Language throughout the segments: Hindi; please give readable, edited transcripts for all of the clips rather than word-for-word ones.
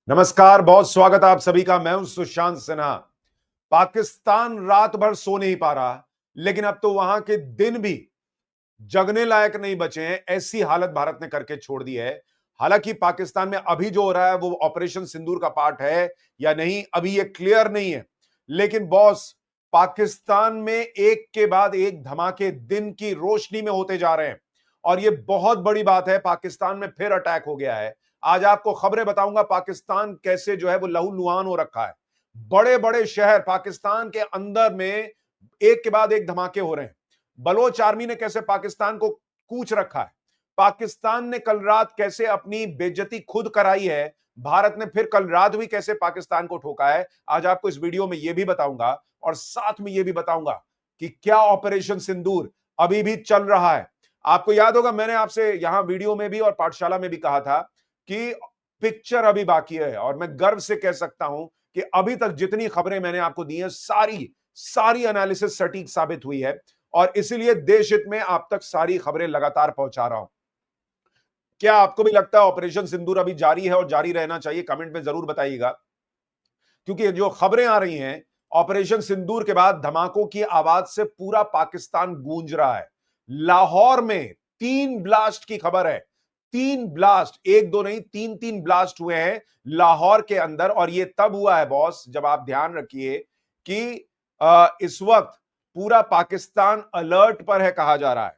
नमस्कार, बहुत स्वागत है आप सभी का। मैं हूं सुशांत सिन्हा। पाकिस्तान रात भर सो नहीं पा रहा, लेकिन अब तो वहां के दिन भी जगने लायक नहीं बचे हैं। ऐसी हालत भारत ने करके छोड़ दी है। हालांकि पाकिस्तान में अभी जो हो रहा है वो ऑपरेशन सिंदूर का पार्ट है या नहीं, अभी ये क्लियर नहीं है। लेकिन बॉस, पाकिस्तान में एक के बाद एक धमाके दिन की रोशनी में होते जा रहे हैं और ये बहुत बड़ी बात है। पाकिस्तान में फिर अटैक हो गया है। आज आपको खबरें बताऊंगा पाकिस्तान कैसे जो है वो लहूलुहान हो रखा है। बड़े बड़े शहर पाकिस्तान के अंदर में एक के बाद एक धमाके हो रहे हैं। बलोच आर्मी ने कैसे पाकिस्तान को कूच रखा है। पाकिस्तान ने कल रात कैसे अपनी बेइज्जती खुद कराई है। भारत ने फिर कल रात भी कैसे पाकिस्तान को ठोका है। आज आपको इस वीडियो में यह भी बताऊंगा और साथ में यह भी बताऊंगा कि क्या ऑपरेशन सिंदूर अभी भी चल रहा है। आपको याद होगा, मैंने आपसे यहां वीडियो में भी और पाठशाला में भी कहा था कि पिक्चर अभी बाकी है और मैं गर्व से कह सकता हूं कि अभी तक जितनी खबरें मैंने आपको दी हैं सारी एनालिसिस सटीक साबित हुई है और इसीलिए देश हित में आप तक सारी खबरें लगातार पहुंचा रहा हूं। क्या आपको भी लगता है ऑपरेशन सिंदूर अभी जारी है और जारी रहना चाहिए? कमेंट में जरूर बताइएगा, क्योंकि जो खबरें आ रही हैं ऑपरेशन सिंदूर के बाद धमाकों की आवाज से पूरा पाकिस्तान गूंज रहा है। लाहौर में 3 ब्लास्ट की खबर है। 3 ब्लास्ट, एक दो नहीं, तीन तीन ब्लास्ट हुए हैं लाहौर के अंदर। और यह तब हुआ है बॉस, जब आप ध्यान रखिए कि इस वक्त पूरा पाकिस्तान अलर्ट पर है कहा जा रहा है।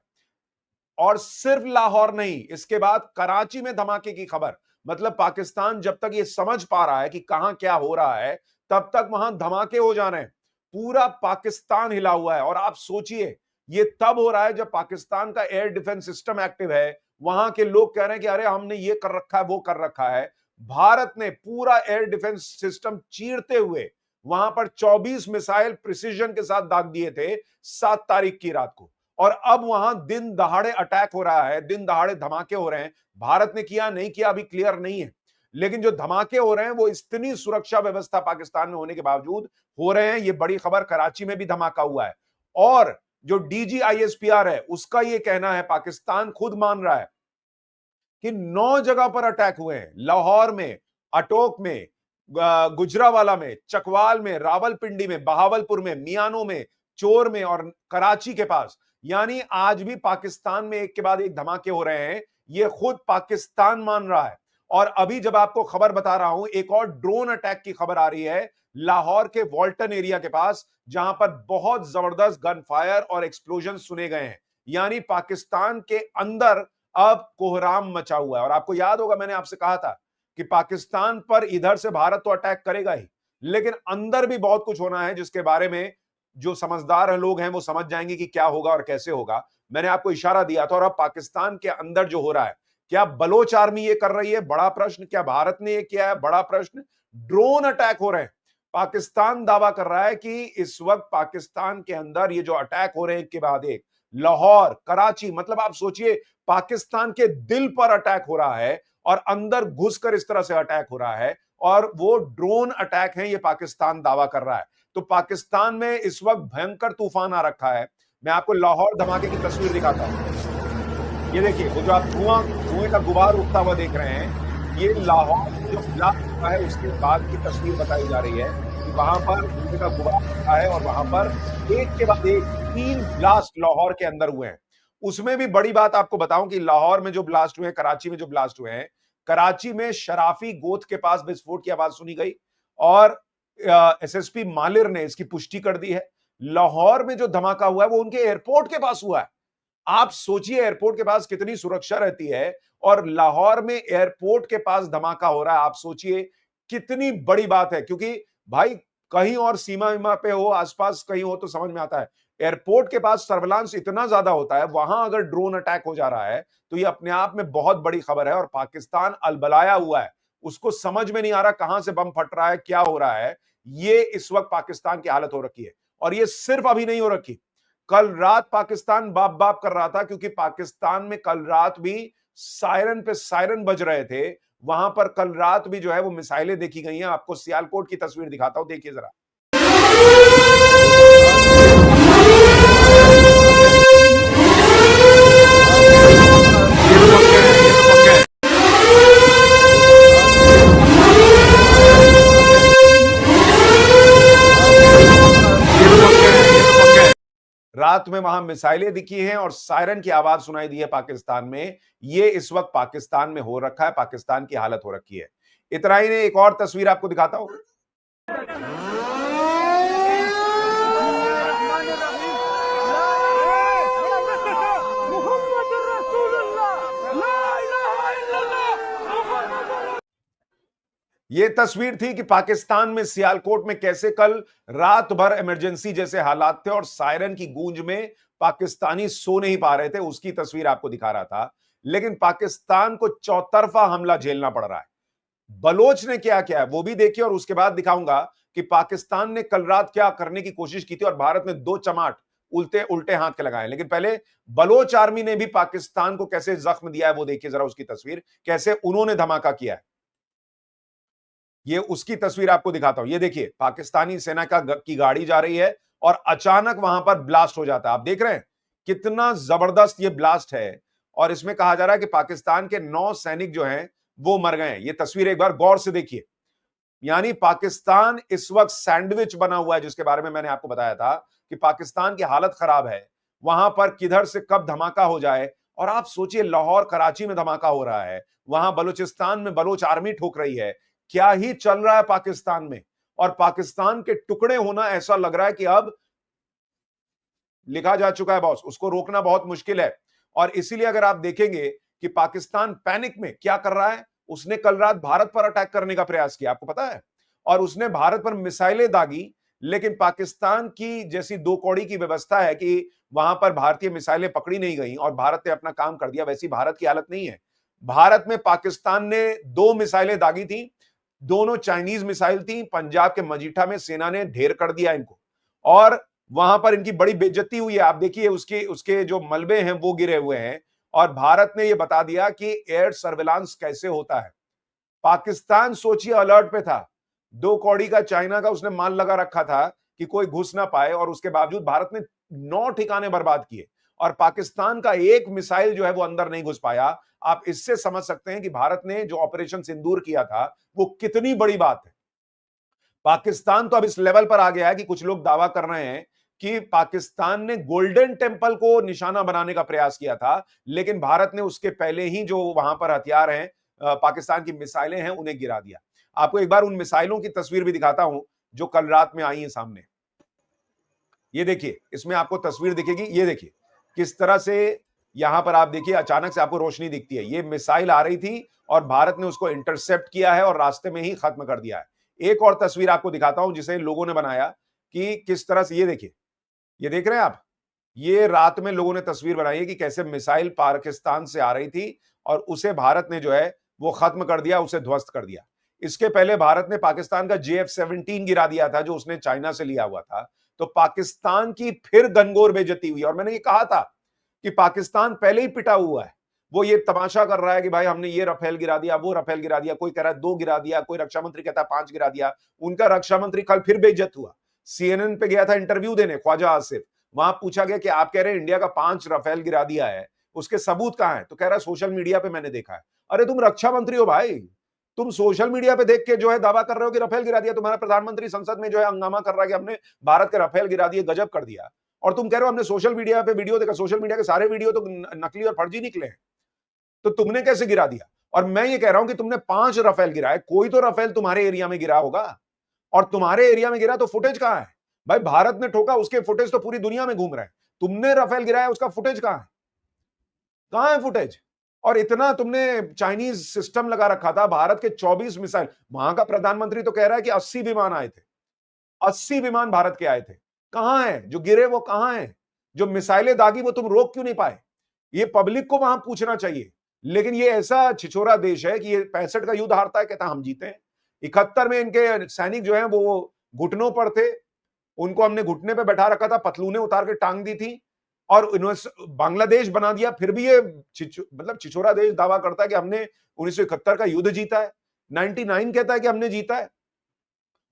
और सिर्फ लाहौर नहीं, इसके बाद कराची में धमाके की खबर। मतलब पाकिस्तान जब तक ये समझ पा रहा है कि कहां क्या हो रहा है, तब तक वहां धमाके हो जा रहे हैं। पूरा पाकिस्तान हिला हुआ है। और आप सोचिए, ये तब हो रहा है जब पाकिस्तान का एयर डिफेंस सिस्टम एक्टिव है। वहां के लोग कह रहे हैं कि अरे हमने ये कर रखा है, वो कर रखा है। भारत ने पूरा एयर डिफेंस सिस्टम चीरते हुए वहां पर 24 मिसाइल प्रिसीजन के साथ दाग दिए थे 7 तारीख की रात को। और अब वहां दिन दहाड़े अटैक हो रहा है, दिन दहाड़े धमाके हो रहे हैं। भारत ने किया नहीं किया अभी क्लियर नहीं है, लेकिन जो धमाके हो रहे हैं वो इतनी सुरक्षा व्यवस्था पाकिस्तान में होने के बावजूद हो रहे हैं। ये बड़ी खबर, कराची में भी धमाका हुआ है। और जो डीजीआईएसपीआर है उसका ये कहना है, पाकिस्तान खुद मान रहा है कि 9 जगह पर अटैक हुए हैं। लाहौर में, अटोक में, गुजरावाला में, चकवाल में, रावलपिंडी में, बहावलपुर में, मियानो में, चोर में और कराची के पास। यानी आज भी पाकिस्तान में एक के बाद एक धमाके हो रहे हैं। ये खुद पाकिस्तान मान रहा है। और अभी जब आपको खबर बता रहा हूं, एक और ड्रोन अटैक की खबर आ रही है लाहौर के वॉल्टन एरिया के पास, जहां पर बहुत जबरदस्त गन फायर और एक्सप्लोजन सुने गए हैं। यानी पाकिस्तान के अंदर अब कोहराम मचा हुआ है। और आपको याद होगा, मैंने आपसे कहा था कि पाकिस्तान पर इधर से भारत तो अटैक करेगा ही, लेकिन अंदर भी बहुत कुछ होना है जिसके बारे में जो समझदार लोग हैं वो समझ जाएंगे कि क्या होगा और कैसे होगा। मैंने आपको इशारा दिया था। और अब पाकिस्तान के अंदर जो हो रहा है, क्या बलोच आर्मी ये कर रही है? बड़ा प्रश्न। क्या भारत ने ये किया है? बड़ा प्रश्न। ड्रोन अटैक हो रहे हैं। पाकिस्तान दावा कर रहा है कि इस वक्त पाकिस्तान के अंदर ये जो अटैक हो रहे हैं एक के बाद एक, लाहौर, कराची, मतलब आप सोचिए पाकिस्तान के दिल पर अटैक हो रहा है और अंदर घुसकर इस तरह से अटैक हो रहा है। और वो ड्रोन अटैक है, ये पाकिस्तान दावा कर रहा है। तो पाकिस्तान में इस वक्त भयंकर तूफान आ रखा है। मैं आपको लाहौर धमाके की तस्वीर दिखाता हूं। ये देखिए, वो जो आप धुएं का गुबार उठता हुआ देख रहे हैं, ये लाहौर में जो ब्लास्ट हुआ है उसके बाद की तस्वीर बताई जा रही है कि वहां पर धुएं का गुबार उठा है और वहां पर एक के बाद एक 3 ब्लास्ट लाहौर के अंदर हुए हैं। उसमें भी बड़ी बात आपको बताऊं कि लाहौर में जो ब्लास्ट हुए हैं, कराची में जो ब्लास्ट हुए हैं, कराची में शराफी गोथ के पास विस्फोट की आवाज सुनी गई और एसएसपी मालिर ने इसकी पुष्टि कर दी है। लाहौर में जो धमाका हुआ है वो उनके एयरपोर्ट के पास हुआ है। आप सोचिए एयरपोर्ट के पास कितनी सुरक्षा रहती है और लाहौर में एयरपोर्ट के पास धमाका हो रहा है। आप सोचिए कितनी बड़ी बात है, क्योंकि भाई कहीं और सीमा विमा पे हो, आसपास कहीं हो तो समझ में आता है। एयरपोर्ट के पास सर्विलांस इतना ज्यादा होता है, वहां अगर ड्रोन अटैक हो जा रहा है तो ये अपने आप में बहुत बड़ी खबर है। और पाकिस्तान अलबलाया हुआ है, उसको समझ में नहीं आ रहा कहां से बम फट रहा है, क्या हो रहा है। ये इस वक्त पाकिस्तान की हालत हो रखी है। और ये सिर्फ अभी नहीं हो रखी, कल रात पाकिस्तान बाप बाप कर रहा था, क्योंकि पाकिस्तान में कल रात भी सायरन पे सायरन बज रहे थे। वहां पर कल रात भी जो है वो मिसाइलें देखी गई हैं। आपको सियालकोट की तस्वीर दिखाता हूं, देखिए जरा। ये तो पक्के हैं, ये तो पक्के हैं। रात में वहां मिसाइलें दिखी हैं और सायरन की आवाज सुनाई दी है पाकिस्तान में। ये इस वक्त पाकिस्तान में हो रखा है, पाकिस्तान की हालत हो रखी है। इतना ही नहीं, एक और तस्वीर आपको दिखाता हूं। ये तस्वीर थी कि पाकिस्तान में सियालकोट में कैसे कल रात भर इमरजेंसी जैसे हालात थे और सायरन की गूंज में पाकिस्तानी सो नहीं पा रहे थे, उसकी तस्वीर आपको दिखा रहा था। लेकिन पाकिस्तान को चौतरफा हमला झेलना पड़ रहा है। बलोच ने क्या किया है वो भी देखिए और उसके बाद दिखाऊंगा कि पाकिस्तान ने कल रात क्या करने की कोशिश की थी और भारत ने दो चमाट उल्टे उल्टे हाथ के लगाए। लेकिन पहले बलोच आर्मी ने भी पाकिस्तान को कैसे जख्म दिया है वो देखिए जरा उसकी तस्वीर, कैसे उन्होंने धमाका किया है। ये उसकी तस्वीर आपको दिखाता हूं। ये देखिए पाकिस्तानी सेना की गाड़ी जा रही है और अचानक वहां पर ब्लास्ट हो जाता है। आप देख रहे हैं कितना जबरदस्त ये ब्लास्ट है और इसमें कहा जा रहा है कि पाकिस्तान के 9 सैनिक जो हैं वो मर गए हैं। ये तस्वीर एक बार गौर से देखिए। यानी पाकिस्तान इस वक्त सैंडविच बना हुआ है, जिसके बारे में मैंने आपको बताया था कि पाकिस्तान की हालत खराब है। वहां पर किधर से कब धमाका हो जाए। और आप सोचिए लाहौर कराची में धमाका हो रहा है, वहां बलूचिस्तान में बलोच आर्मी ठोक रही है। क्या ही चल रहा है पाकिस्तान में। और पाकिस्तान के टुकड़े होना ऐसा लग रहा है कि अब लिखा जा चुका है बॉस, उसको रोकना बहुत मुश्किल है। और इसीलिए अगर आप देखेंगे कि पाकिस्तान पैनिक में क्या कर रहा है, उसने कल रात भारत पर अटैक करने का प्रयास किया, आपको पता है, और उसने भारत पर मिसाइलें दागी। लेकिन पाकिस्तान की जैसी दो कौड़ी की व्यवस्था है कि वहां पर भारतीय मिसाइलें पकड़ी नहीं गई और भारत ने अपना काम कर दिया, वैसी भारत की हालत नहीं है। भारत में पाकिस्तान ने 2 मिसाइलें दागी थी, दोनों चाइनीज मिसाइल थी। पंजाब के मजीठा में सेना ने ढेर कर दिया इनको और वहां पर इनकी बड़ी बेइज्जती हुई है। आप देखिए उसके उसके जो मलबे हैं वो गिरे हुए हैं और भारत ने यह बता दिया कि एयर सर्विलांस कैसे होता है। पाकिस्तान सोचिए अलर्ट पे था, 2 कौड़ी का चाइना का उसने माल लगा रखा था कि कोई घुस ना पाए और उसके बावजूद भारत ने 9 ठिकाने बर्बाद किए और पाकिस्तान का एक मिसाइल जो है वो अंदर नहीं घुस पाया। आप इससे समझ सकते हैं कि भारत ने जो ऑपरेशन सिंदूर किया था वो कितनी बड़ी बात है। पाकिस्तान तो अब इस लेवल पर आ गया है कि कुछ लोग दावा कर रहे हैं कि पाकिस्तान ने गोल्डन टेंपल को निशाना बनाने का प्रयास किया था, लेकिन भारत ने उसके पहले ही जो वहां पर हथियार हैं, पाकिस्तान की मिसाइलें हैं, उन्हें गिरा दिया। आपको एक बार उन मिसाइलों की तस्वीर भी दिखाता हूं जो कल रात में आई है सामने। ये देखिए, इसमें आपको तस्वीर दिखेगी। ये देखिए किस तरह से यहां पर आप देखिए अचानक से आपको रोशनी दिखती है। ये मिसाइल आ रही थी और भारत ने उसको इंटरसेप्ट किया है और रास्ते में ही खत्म कर दिया है। एक और तस्वीर आपको दिखाता हूं जिसे लोगों ने बनाया कि किस तरह से, ये देखिए, ये देख रहे हैं आप, ये रात में लोगों ने तस्वीर बनाई है कि कैसे मिसाइल पाकिस्तान से आ रही थी और उसे भारत ने जो है वो खत्म कर दिया, उसे ध्वस्त कर दिया। इसके पहले भारत ने पाकिस्तान का JF-17 गिरा दिया था जो उसने चाइना से लिया हुआ था। तो पाकिस्तान की फिर घनघोर बेइज्जती हुई और मैंने ये कहा था कि पाकिस्तान पहले ही पिटा हुआ है। वो ये तमाशा कर रहा है कि भाई हमने ये राफेल गिरा दिया, वो राफेल गिरा दिया, कोई कह रहा है 2 गिरा दिया, कोई रक्षा मंत्री कहता है 5 गिरा दिया। उनका रक्षा मंत्री कल फिर बेइज्जत हुआ। CNN पे गया था इंटरव्यू देने, ख्वाजा आसिफ। वहां पूछा गया कि आप कह रहे हैं इंडिया का 5 राफेल गिरा दिया है, उसके सबूत कहां है? तो कह रहा है सोशल मीडिया पे मैंने देखा है। अरे तुम रक्षा मंत्री हो भाई, तुम सोशल मीडिया पे देख के जो है दावा कर रहे हो कि राफेल गिरा दिया। तुम्हारा प्रधानमंत्री संसद में जो है हंगामा कर रहा है कि हमने भारत के राफेल गिरा दिए, गजब कर दिया। और तुम कह रहे हो हमने सोशल मीडिया पे वीडियो देखा। सोशल मीडिया के सारे वीडियो तो नकली और फर्जी निकले हैं, तो तुमने कैसे गिरा दिया? और मैं ये कह रहा हूं कि तुमने 5 राफेल गिराए, कोई तो राफेल तुम्हारे एरिया में गिरा होगा और तुम्हारे एरिया में गिरा तो फुटेज कहां है? भाई भारत ने ठोका, उसके फुटेज तो पूरी दुनिया में घूम रहे हैं। तुमने राफेल गिराया, उसका फुटेज कहां है? कहां है फुटेज? और इतना तुमने चाइनीज सिस्टम लगा रखा था, भारत के 24 मिसाइल। वहां का प्रधानमंत्री तो कह रहा है कि 80 विमान आए थे, 80 विमान भारत के आए थे। कहां है जो गिरे? वो कहां है जो मिसाइलें दागी? वो तुम रोक क्यों नहीं पाए? ये पब्लिक को वहां पूछना चाहिए। लेकिन ये ऐसा छिछोरा देश है कि ये 65 का युद्ध हारता है, कहता हम जीते हैं। 71 में इनके सैनिक जो हैं वो घुटनों पर थे, उनको हमने घुटने पे बैठा रखा था, पतलूने उतार के टांग दी थी और बांग्लादेश बना दिया। फिर भी ये मतलब छिछोरा देश दावा करता है कि हमने 1971 का युद्ध जीता है, 99 कहता है कि हमने जीता है।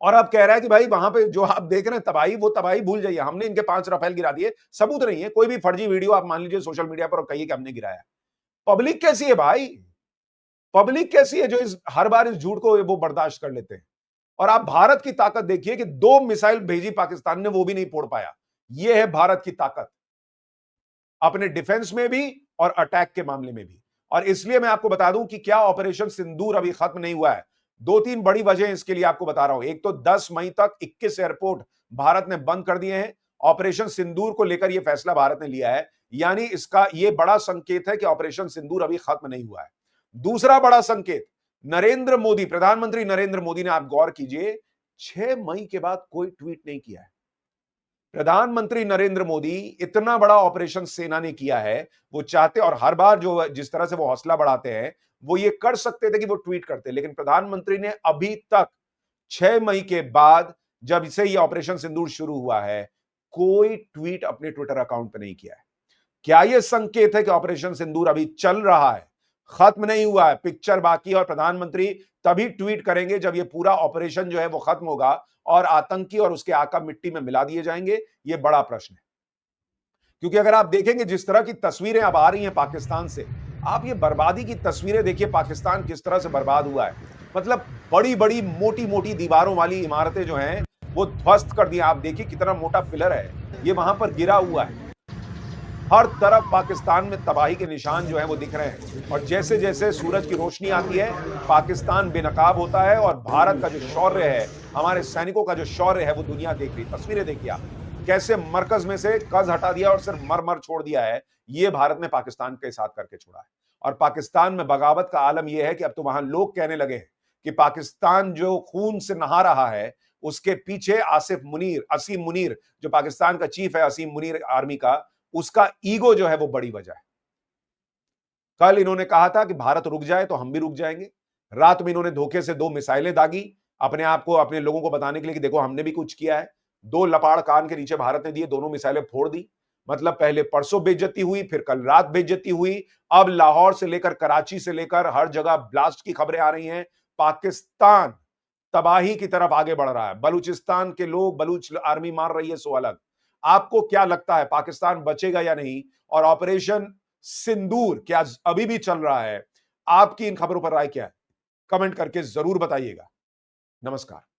और अब कह रहा है कि भाई वहां पे जो आप देख रहे हैं तबाही, वो तबाही भूल जाइए, हमने इनके 5 राफेल गिरा दिए। सबूत नहीं है, कोई भी फर्जी वीडियो आप मान लीजिए सोशल मीडिया पर और कहिए कि हमने गिराया। पब्लिक कैसी है भाई? पब्लिक कैसी है जो इस हर बार इस झूठ को वो बर्दाश्त कर लेते हैं? और आप भारत की ताकत देखिए कि 2 मिसाइल भेजी पाकिस्तान ने, वो भी नहीं फोड़ पाया। ये है भारत की ताकत। अपने डिफेंस में भी और अटैक के मामले में भी। और इसलिए मैं आपको बता दूं कि क्या ऑपरेशन सिंदूर अभी खत्म नहीं हुआ है। दो तीन बड़ी वजह इसके लिए आपको बता रहा हूं। एक तो 10 मई तक 21 एयरपोर्ट भारत ने बंद कर दिए हैं। ऑपरेशन सिंदूर को लेकर यह फैसला भारत ने लिया है, यानी इसका यह बड़ा संकेत है कि ऑपरेशन सिंदूर अभी खत्म नहीं हुआ है। दूसरा बड़ा संकेत, नरेंद्र मोदी, प्रधानमंत्री नरेंद्र मोदी ने, आप गौर कीजिए, 6 मई के बाद कोई ट्वीट नहीं किया है। प्रधानमंत्री नरेंद्र मोदी, इतना बड़ा ऑपरेशन सेना ने किया है, वो चाहते, और हर बार जो जिस तरह से वो हौसला बढ़ाते हैं, वो ये कर सकते थे कि वो ट्वीट करते, लेकिन प्रधानमंत्री ने अभी तक 6 मई के बाद जब से ये ऑपरेशन सिंदूर शुरू हुआ है, कोई ट्वीट अपने ट्विटर अकाउंट पे नहीं किया है। क्या यह संकेत है कि ऑपरेशन सिंदूर अभी चल रहा है, खत्म नहीं हुआ है, पिक्चर बाकी है और प्रधानमंत्री तभी ट्वीट करेंगे जब यह पूरा ऑपरेशन जो है वो खत्म होगा और आतंकी और उसके आका मिट्टी में मिला दिए जाएंगे? यह बड़ा प्रश्न है। क्योंकि अगर आप देखेंगे जिस तरह की तस्वीरें अब आ रही हैं पाकिस्तान से, आप ये बर्बादी की तस्वीरें देखिए, पाकिस्तान किस तरह से बर्बाद हुआ है। मतलब बड़ी-बड़ी, मोटी-मोटी दीवारों वाली इमारतें जो हैं, वो ध्वस्त कर दी। आप देखिए कितना मोटा पिलर है, ये वहां पर गिरा हुआ है। हर तरफ पाकिस्तान में तबाही के निशान जो है वो दिख रहे हैं, और जैसे जैसे सूरज की रोशनी आती है, पाकिस्तान बेनकाब होता है और भारत का जो शौर्य है, हमारे सैनिकों का जो शौर्य है, वो दुनिया देख रही है। तस्वीरें देखिए आप, कैसे मरकज में से कज हटा दिया और सिर्फ मर छोड़ दिया है। ये भारत ने पाकिस्तान के साथ करके छोड़ा है। और पाकिस्तान में बगावत का आलम यह है कि अब तो वहां लोग कहने लगे हैं कि पाकिस्तान जो खून से नहा रहा है, उसके पीछे असीम मुनीर, जो पाकिस्तान का चीफ है, असीम मुनीर आर्मी का, उसका ईगो जो है वो बड़ी वजह है। कल इन्होंने कहा था कि भारत रुक जाए तो हम भी रुक जाएंगे। रात में इन्होंने धोखे से 2 मिसाइलें दागी, अपने आप को, अपने लोगों को बताने के लिए कि देखो हमने भी कुछ किया है। 2 लपाड़ कान के नीचे भारत ने दिए, दोनों मिसाइलें फोड़ दी। मतलब पहले परसों बेइज्जती हुई, फिर कल रात बेइज्जती हुई, अब लाहौर से लेकर कराची से लेकर हर जगह ब्लास्ट की खबरें आ रही हैं। पाकिस्तान तबाही की तरफ आगे बढ़ रहा है। बलूचिस्तान के लोग, बलूच आर्मी मार रही है, सो अलग। आपको क्या लगता है, पाकिस्तान बचेगा या नहीं? और ऑपरेशन सिंदूर क्या अभी भी चल रहा है? आपकी इन खबरों पर राय क्या है? कमेंट करके जरूर बताइएगा। नमस्कार।